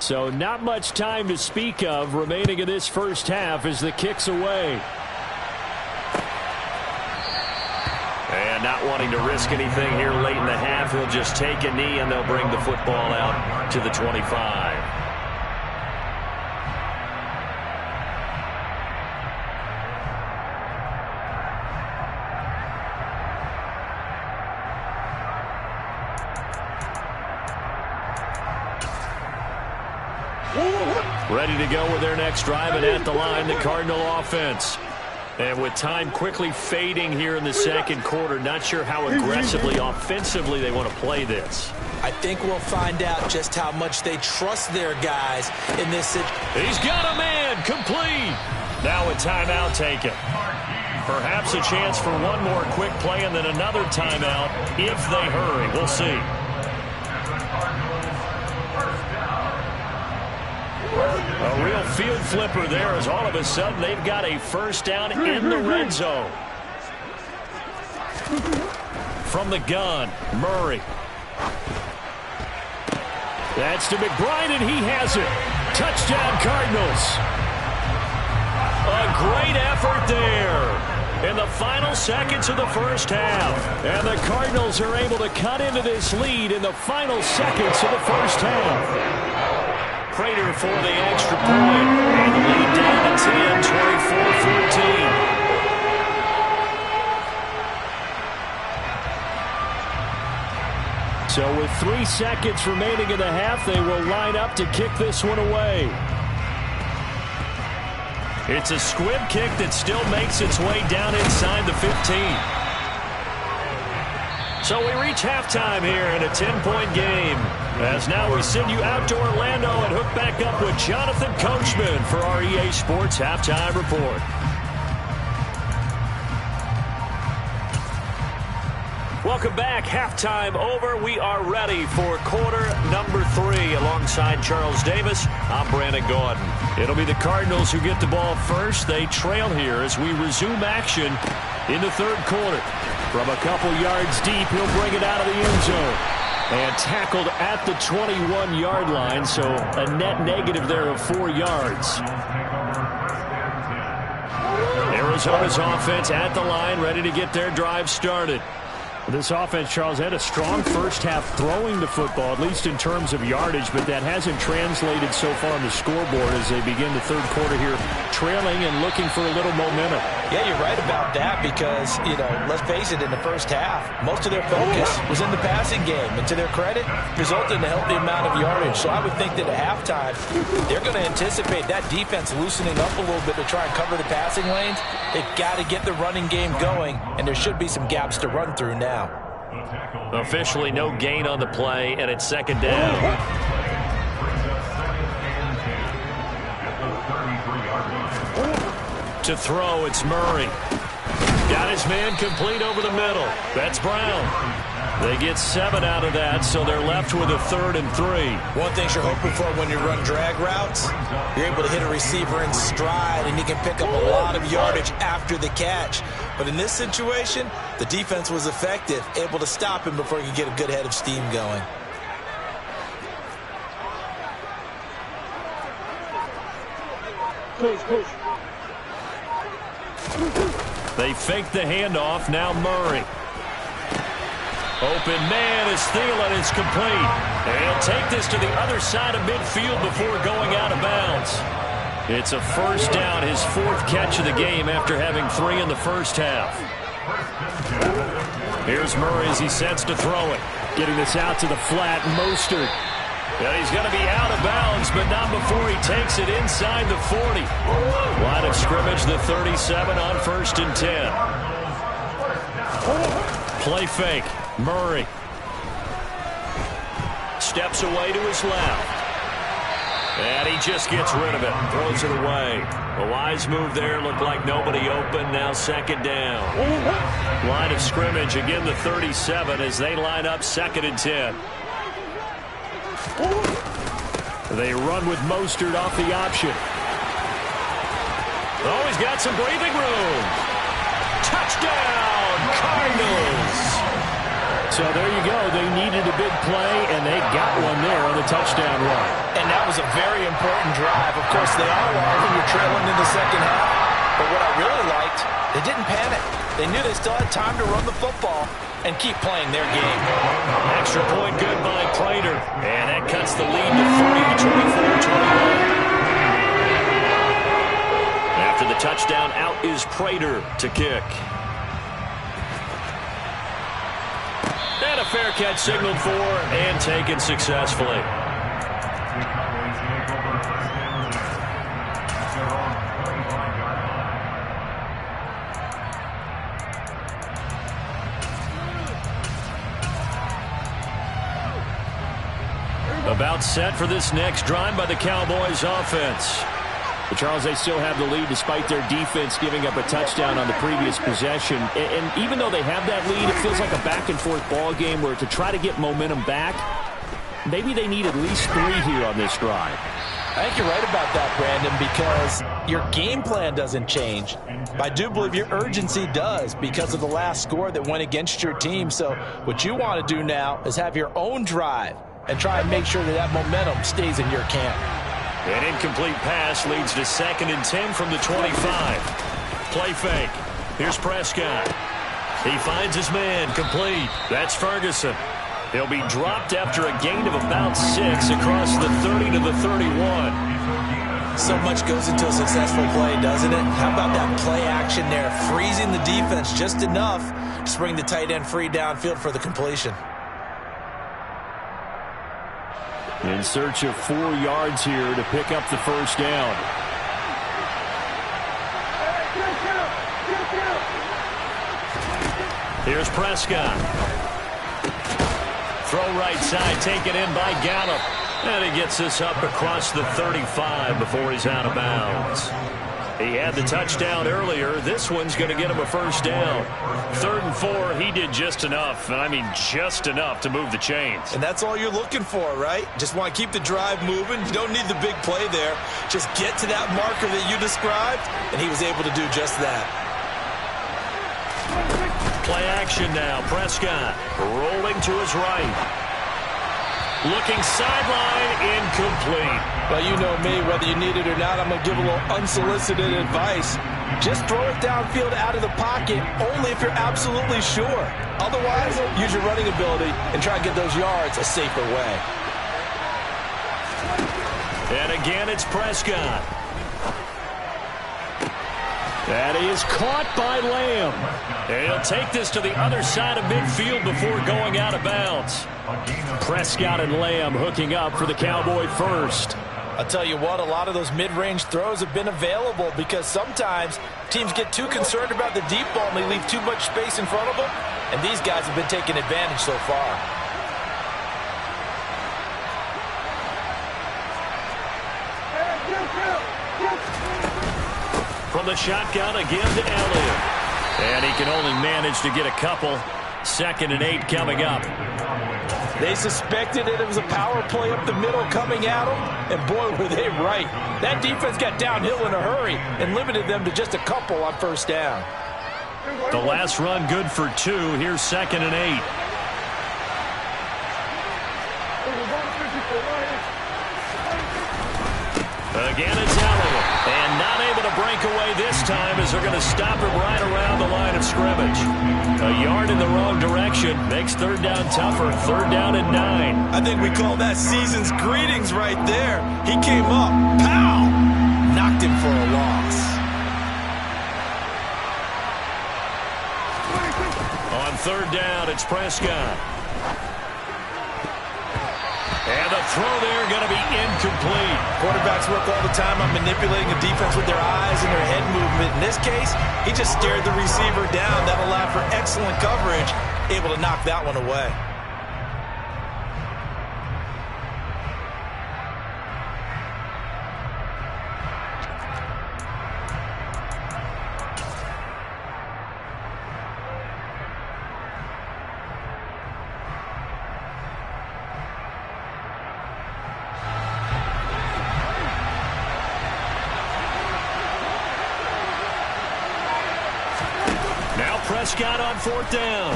So not much time to speak of remaining in this first half as the kick's away. And not wanting to risk anything here late in the half, he'll just take a knee and they'll bring the football out to the 25. Ready to go with their next drive, and at the line, the Cardinal offense. And with time quickly fading here in the second quarter, not sure how aggressively, offensively they want to play this. I think we'll find out just how much they trust their guys in this situation. He's got a man, complete. Now a timeout taken. Perhaps a chance for one more quick play and then another timeout if they hurry. We'll see. A real field flipper there as all of a sudden they've got a first down in the red zone. From the gun, Murray. That's to McBride, and he has it. Touchdown, Cardinals. A great effort there in the final seconds of the first half. And the Cardinals are able to cut into this lead in the final seconds of the first half. Prater for the extra point. And the lead down to 10, 24-14. So with 3 seconds remaining in the half, they will line up to kick this one away. It's a squib kick that still makes its way down inside the 15. So we reach halftime here in a 10-point game. As now we send you out to Orlando and hook back up with Jonathan Coachman for our EA Sports Halftime Report. Welcome back. Halftime over. We are ready for quarter number 3. Alongside Charles Davis, I'm Brandon Gaudin. It'll be the Cardinals who get the ball first. They trail here as we resume action in the third quarter. From a couple yards deep, he'll bring it out of the end zone. And tackled at the 21-yard line, so a net negative there of 4 yards. Arizona's offense at the line, ready to get their drive started. This offense, Charles, had a strong first half throwing the football, at least in terms of yardage, but that hasn't translated so far on the scoreboard as they begin the third quarter here, trailing and looking for a little momentum. Yeah, you're right about that because, let's face it, in the first half, most of their focus was in the passing game. And to their credit, resulted in a healthy amount of yardage. So I would think that at halftime, they're going to anticipate that defense loosening up a little bit to try and cover the passing lanes. They've got to get the running game going, and there should be some gaps to run through now. Officially no gain on the play, and it's second down. To throw, it's Murray. Got his man complete over the middle. That's Brown. They get 7 out of that, so they're left with a 3rd and 3. One thing you're hoping for when you run drag routes, you're able to hit a receiver in stride, and he can pick up a lot of yardage after the catch. But in this situation, the defense was effective, able to stop him before he could get a good head of steam going. They fake the handoff. Now Murray. Open man is Thielen. It's complete. And he'll take this to the other side of midfield before going out of bounds. It's a first down, his 4th catch of the game after having 3 in the first half. Here's Murray as he sets to throw it. Getting this out to the flat, Mostert. Yeah, he's going to be out of bounds, but not before he takes it inside the 40. Line of scrimmage, the 37 on 1st and 10. Play fake. Murray steps away to his left. And he just gets rid of it. Throws it away. A wise move there. Looked like nobody open. Now second down. Line of scrimmage. Again, the 37 as they line up 2nd and 10. They run with Mostert off the option. Oh, he's got some breathing room. Touchdown, Cardinals. So there you go. They needed a big play, and they got one there on the touchdown run. And that was a very important drive. Of course, they all are when you're trailing in the second half. But what I really liked, they didn't panic. They knew they still had time to run the football and keep playing their game. Extra point good by Prater. And that cuts the lead to 3, 24-21. After the touchdown, out is Prater to kick. And a fair catch signaled for and taken successfully. About set for this next drive by the Cowboys offense. But Charles, they still have the lead despite their defense giving up a touchdown on the previous possession. And even though they have that lead, it feels like a back-and-forth ball game where to try to get momentum back, maybe they need at least 3 here on this drive. I think you're right about that, Brandon, because your game plan doesn't change. I do believe your urgency does because of the last score that went against your team. So what you want to do now is have your own drive and try and make sure that that momentum stays in your camp. An incomplete pass leads to 2nd and 10 from the 25. Play fake. Here's Prescott. He finds his man. Complete. That's Ferguson. He'll be dropped after a gain of about 6 across the 30 to the 31. So much goes into a successful play, doesn't it? How about that play action there? Freezing the defense just enough to bring the tight end free downfield for the completion. In search of 4 yards here to pick up the first down. Here's Prescott. Throw right side, taken in by Gallup. And he gets this up across the 35 before he's out of bounds. He had the touchdown earlier. This one's going to get him a first down. 3rd and 4, he did just enough. I mean, just enough to move the chains. And that's all you're looking for, right? Just want to keep the drive moving. You don't need the big play there. Just get to that marker that you described, and he was able to do just that. Play action now. Prescott rolling to his right. Looking sideline, incomplete. Well, you know me, whether you need it or not, I'm going to give a little unsolicited advice. Just throw it downfield out of the pocket, only if you're absolutely sure. Otherwise, use your running ability and try to get those yards a safer way. And again, it's Prescott. That is caught by Lamb. And he'll take this to the other side of midfield before going out of bounds. Prescott and Lamb hooking up for the Cowboy first. I'll tell you what, a lot of those mid-range throws have been available because sometimes teams get too concerned about the deep ball and they leave too much space in front of them. And these guys have been taking advantage so far. From the shotgun again to Elliott. And he can only manage to get a couple. 2nd and 8 coming up. They suspected it was a power play up the middle coming at them, and boy, were they right. That defense got downhill in a hurry and limited them to just a couple on first down. The last run good for 2. Here's 2nd and 8. Again, it's Elliott. And not able to break away this time as they're going to stop him right around the line of scrimmage. A yard in the wrong direction makes 3rd down tougher. 3rd down and 9. I think we call that season's greetings right there. He came up, pow! Knocked him for a loss. On 3rd down, it's Prescott. And the throw there going to be incomplete. Quarterbacks work all the time on manipulating a defense with their eyes and their head movement. In this case, he just stared the receiver down. That allowed for excellent coverage, able to knock that one away. Prescott on 4th down.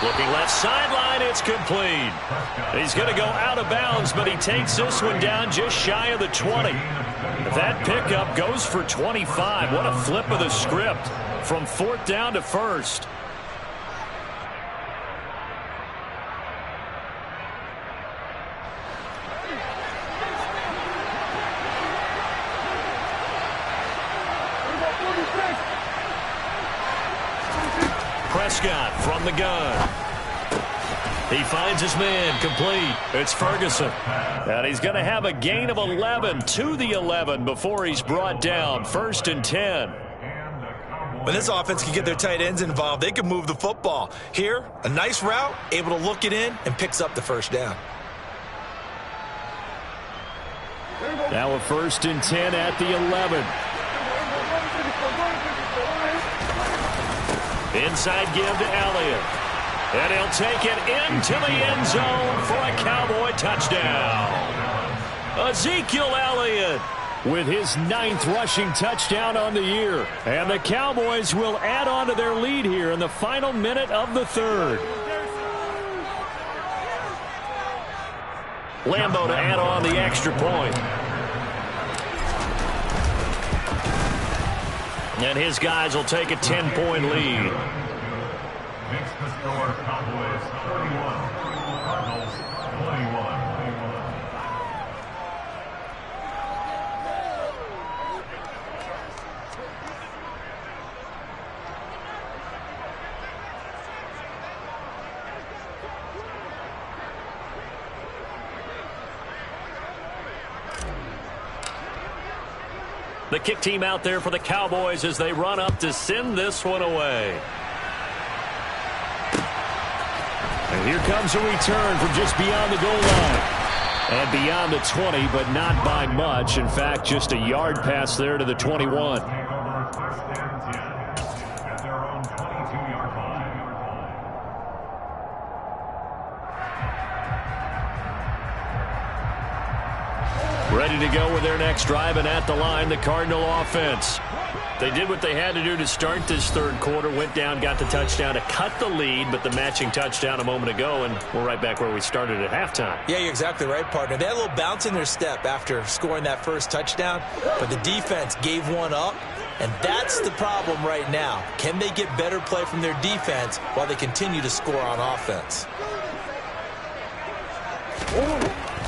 Looking left sideline, it's complete. He's going to go out of bounds, but he takes this one down just shy of the 20. That pickup goes for 25. What a flip of the script from 4th down to 1st. Prescott from the gun. He finds his man, complete. It's Ferguson. And he's going to have a gain of 11 to the 11 before he's brought down. 1st and 10. When this offense can get their tight ends involved, they can move the football. Here, a nice route, able to look it in, and picks up the 1st down. Now a 1st and 10 at the 11. Inside give to Elliott. And he'll take it into the end zone for a Cowboy touchdown. Ezekiel Elliott with his 9th rushing touchdown on the year. And the Cowboys will add on to their lead here in the final minute of the 3rd. Lambeau to add on the extra point. And his guys will take a 10-point lead. Makes the score Cowboys 31, Cardinals 21. The kick team out there for the Cowboys as they run up to send this one away. And here comes a return from just beyond the goal line. And beyond the 20, but not by much. In fact, just a yard pass there to the 21. Ready to go with their next drive, and at the line, the Cardinal offense. They did what they had to do to start this 3rd quarter, went down, got the touchdown to cut the lead, but the matching touchdown a moment ago, and we're right back where we started at halftime. Yeah, you're exactly right, partner. They had a little bounce in their step after scoring that 1st touchdown, but the defense gave one up, and that's the problem right now. Can they get better play from their defense while they continue to score on offense?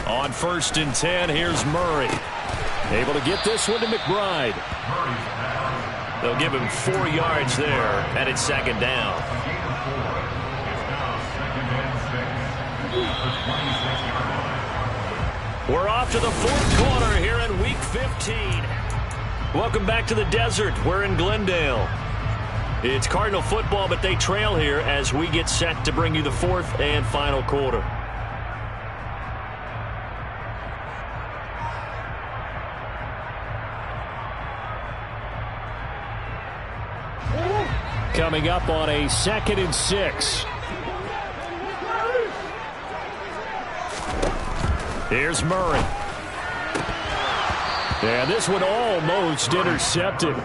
On 1st and 10, here's Murray. Able to get this one to McBride. They'll give him 4 yards there, and it's 2nd down. We're off to the 4th quarter here in Week 15. Welcome back to the desert. We're in Glendale. It's Cardinal football, but they trail here as we get set to bring you the 4th and final quarter. Coming up on a 2nd and 6. Here's Murray. And this one almost intercepted.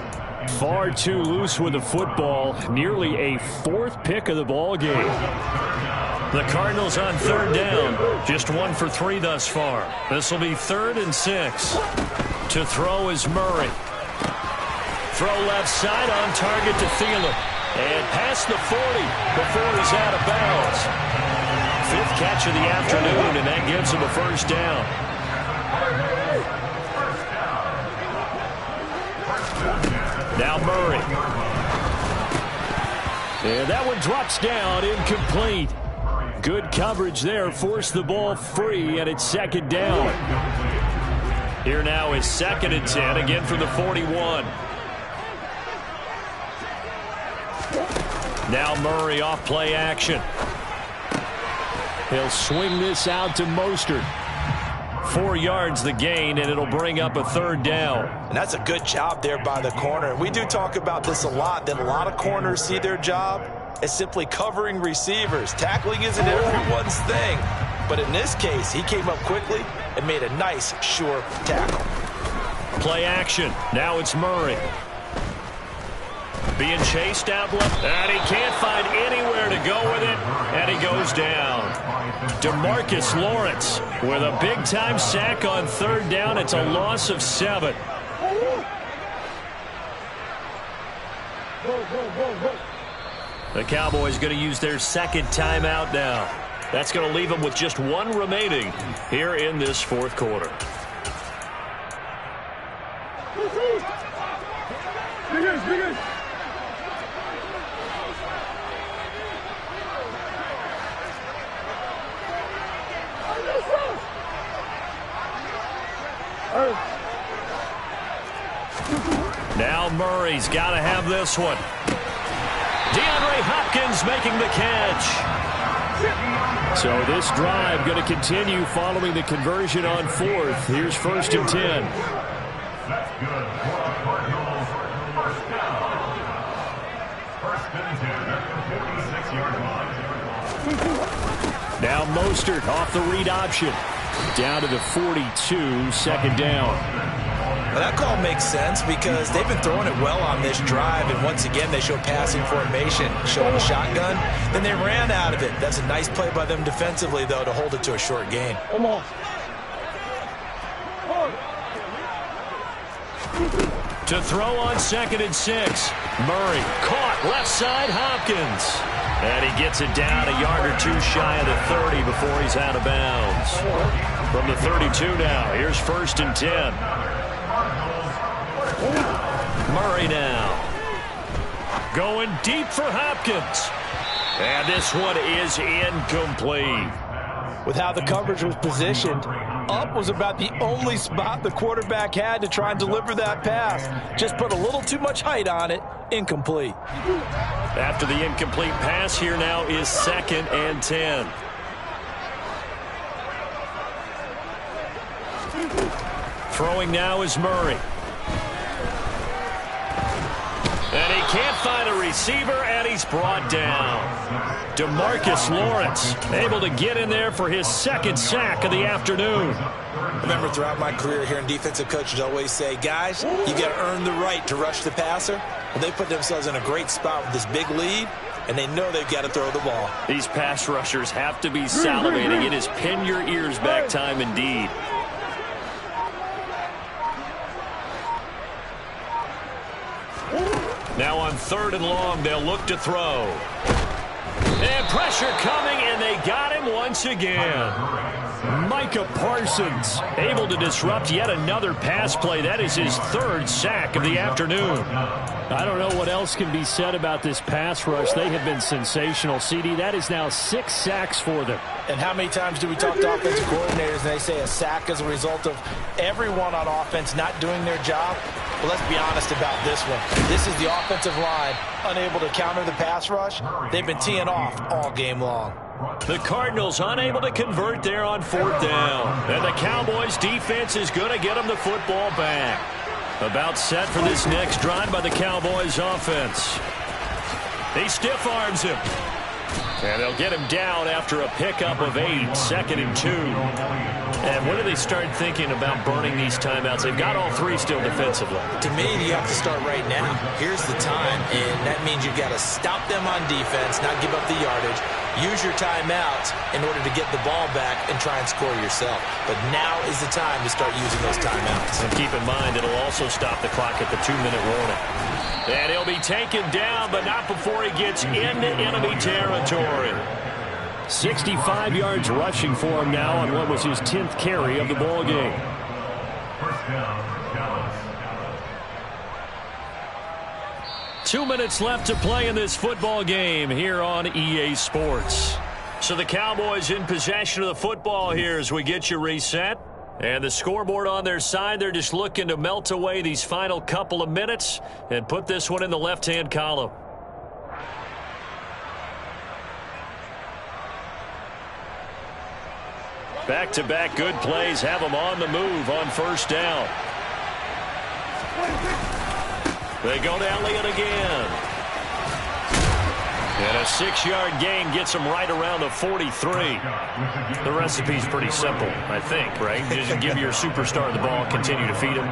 Far too loose with the football. Nearly a 4th pick of the ball game. The Cardinals on 3rd down. Just 1 for 3 thus far. This will be 3rd and 6. To throw is Murray. Throw left side on target to Thielen. And past the 40 before he's out of bounds. 5th catch of the afternoon, and that gives him a 1st down. Now Murray. And that one drops down, incomplete. Good coverage there, forced the ball free, and it's 2nd down. Here now is 2nd and 10, again from the 41. Now Murray off play action. He'll swing this out to Mostert. 4 yards the gain, and it'll bring up a 3rd down. And that's a good job there by the corner. We do talk about this a lot, that a lot of corners see their job as simply covering receivers. Tackling isn't everyone's thing. But in this case, he came up quickly and made a nice, sure tackle. Play action. Now it's Murray. Being chased out left, and he can't find anywhere to go with it, he goes down. DeMarcus Lawrence with a big-time sack on third down. It's a loss of 7. The Cowboys going to use their second timeout now. That's going to leave them with just one remaining here in this fourth quarter. Now Murray's got to have this one. DeAndre Hopkins making the catch. So this drive going to continue following the conversion on fourth. Here's 1st and 10. That's good for the Cardinals. First down. 1st and 10 at the 56-yard line. Now Mostert off the read option. Down to the 42, second down. Well, that call makes sense because they've been throwing it well on this drive, and once again they show passing formation, showing a shotgun. Then they ran out of it. That's a nice play by them defensively, though, to hold it to a short gain. To throw on 2nd and 6. Murray caught left side Hopkins. And he gets it down a yard or two shy of the 30 before he's out of bounds. From the 32 now, here's 1st and 10. Murray now. Going deep for Hopkins. And this one is incomplete. With how the coverage was positioned, up was about the only spot the quarterback had to try and deliver that pass. Just put a little too much height on it. Incomplete. After the incomplete pass, here now is 2nd and 10. Throwing now is Murray. And he can't find a receiver, and he's brought down. DeMarcus Lawrence able to get in there for his 2nd sack of the afternoon. I remember throughout my career hearing defensive coaches always say, guys, you got to earn the right to rush the passer. Well, they put themselves in a great spot with this big lead, and they know they've got to throw the ball. These pass rushers have to be salivating. It is pin your ears back time indeed. Now on 3rd and long, they'll look to throw. And pressure coming, and they got him once again. Micah Parsons able to disrupt yet another pass play. That is his 3rd sack of the afternoon. I don't know what else can be said about this pass rush. They have been sensational, CD. That is now 6 sacks for them. And how many times do we talk to offensive coordinators and they say a sack as a result of everyone on offense not doing their job? Well, let's be honest about this one. This is the offensive line unable to counter the pass rush. They've been teeing off all game long. The Cardinals unable to convert there on 4th down. And the Cowboys defense is going to get them the football back. About set for this next drive by the Cowboys offense. He stiff arms him. And they'll get him down after a pickup of 8, 2nd and 2. And when do they start thinking about burning these timeouts? They've got all 3 still defensively. To me, you have to start right now. Here's the time, and that means you've got to stop them on defense, not give up the yardage. Use your timeouts in order to get the ball back and try and score yourself. But now is the time to start using those timeouts. And keep in mind, it'll also stop the clock at the 2-minute warning. And he'll be taken down, but not before he gets into enemy territory. 65 yards rushing for him now on what was his 10th carry of the ball game. First down, Dallas. 2 minutes left to play in this football game here on EA Sports. So the Cowboys in possession of the football here as we get you reset. And the scoreboard on their side, they're just looking to melt away these final couple of minutes and put this one in the left-hand column. Back-to-back good plays have them on the move on 1st down. They go to Elliott again. And a 6-yard gain gets him right around the 43. The recipe's pretty simple, I think, right? Just give your superstar the ball, continue to feed him.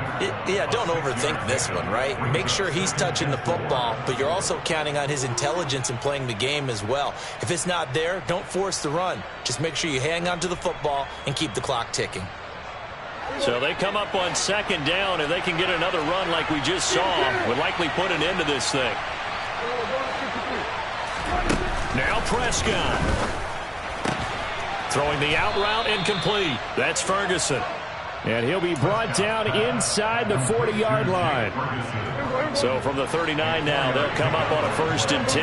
Yeah, don't overthink this one, right? Make sure he's touching the football, but you're also counting on his intelligence in playing the game as well. If it's not there, don't force the run. Just make sure you hang on to the football and keep the clock ticking. So they come up on 2nd down, and they can get another run like we just saw. Would likely put an end to this thing. Now Prescott. Throwing the out route incomplete. That's Ferguson. And he'll be brought down inside the 40-yard line. So from the 39 now, they'll come up on a 1st and 10.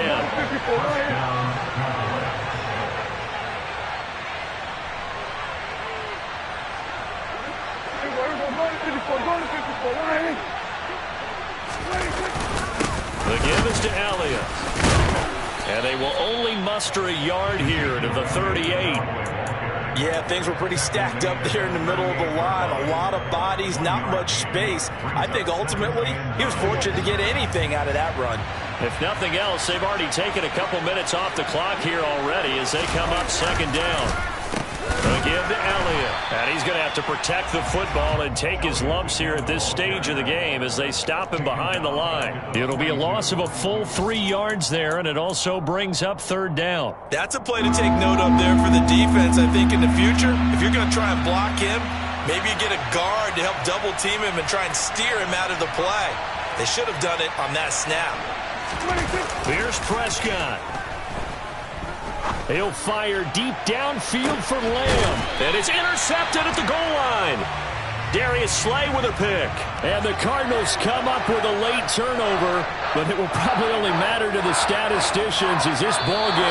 The give is to Elliott. And they will only muster a yard here to the 38. Yeah, things were pretty stacked up there in the middle of the line. A lot of bodies, not much space. I think ultimately he was fortunate to get anything out of that run. If nothing else, they've already taken a couple minutes off the clock here already as they come up 2nd down. The give to Elliott. And he's going to have to protect the football and take his lumps here at this stage of the game as they stop him behind the line. It'll be a loss of a full 3 yards there, and it also brings up 3rd down. That's a play to take note of there for the defense, I think, in the future. If you're going to try and block him, maybe you get a guard to help double team him and try and steer him out of the play. They should have done it on that snap. Here's Prescott. He'll fire deep downfield for Lamb. And it's intercepted at the goal line. Darius Slay with a pick. And the Cardinals come up with a late turnover, but it will probably only matter to the statisticians as this ball game